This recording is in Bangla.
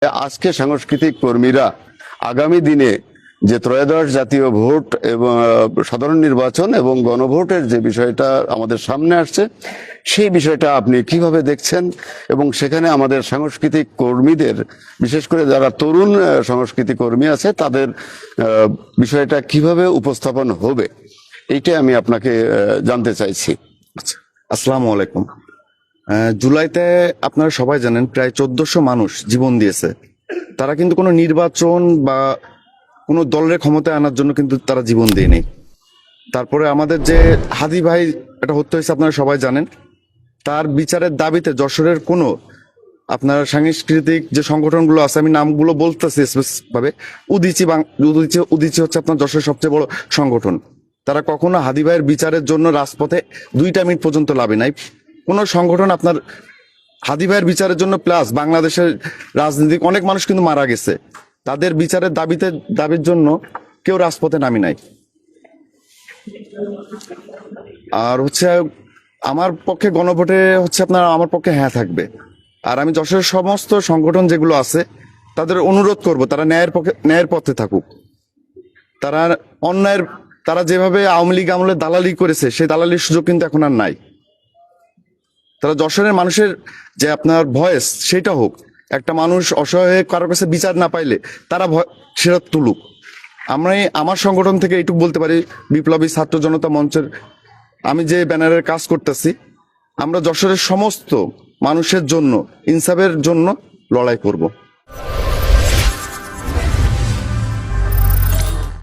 আজকে সাংস্কৃতিক কর্মীরা আগামী দিনে যে ত্রয়োদশ জাতীয় ভোট এবং সাধারণ নির্বাচন এবং গণভোটের যে বিষয়টা আমাদের সামনে আসছে সেই বিষয়টা আপনি কিভাবে দেখছেন এবং সেখানে আমাদের সাংস্কৃতিক কর্মীদের বিশেষ করে যারা তরুণ সাংস্কৃতিক কর্মী আছে তাদের বিষয়টা কিভাবে উপস্থাপন হবে এইটাই আমি আপনাকে জানতে চাইছি। আচ্ছা, আসসালামু আলাইকুম। জুলাইতে আপনারা সবাই জানেন প্রায় 1400 মানুষ জীবন দিয়েছে। তারা কিন্তু কোনো নির্বাচন বা কোনো দলের ক্ষমতায় আনার জন্য কিন্তু তারা জীবন দেয়নি। তারপরে আমাদের যে হাদি ভাই এটা হত্যা হয়েছে আপনারা সবাই জানেন, তার বিচারের দাবিতে যশোরের কোনো আপনার সাংস্কৃতিক যে সংগঠনগুলো আছে, আমি নামগুলো বলতেছি ভাবে, উদিচি হচ্ছে আপনার যশোরের সবচেয়ে বড় সংগঠন। তারা কখনো হাদি ভাইয়ের বিচারের জন্য রাজপথে 2টা মিনিট পর্যন্ত লাভে নাই। কোনো সংগঠন আপনার হাদি ভাইয়ের বিচারের জন্য, প্লাস বাংলাদেশের রাজনীতিক অনেক মানুষ কিন্তু মারা গেছে, তাদের বিচারের দাবির জন্য কেউ রাজপথে নামি নাই। আর হচ্ছে আমার পক্ষে গণভোটে হচ্ছে আপনার আমার পক্ষে হ্যাঁ থাকবে। আর আমি যশোরের সমস্ত সংগঠন যেগুলো আছে তাদের অনুরোধ করব তারা ন্যায়ের পথে থাকুক। তারা তারা যেভাবে আওয়ামী লীগ আমলে দালালি করেছে সেই দালালির সুযোগ কিন্তু এখন আর নাই। তারা যশোরের মানুষের যে আপনার ভয়েস সেটা হোক, একটা মানুষ অসহায় হয়ে কারোর কাছে বিচার না পাইলে তারা সেটা তুলুক। আমার সংগঠন থেকে এইটুকু বলতে পারি, বিপ্লবী ছাত্র জনতা মঞ্চের আমি যে ব্যানারের কাজ করতেছি, আমরা যশোরের সমস্ত মানুষের জন্য, ইনসাফের জন্য লড়াই করব।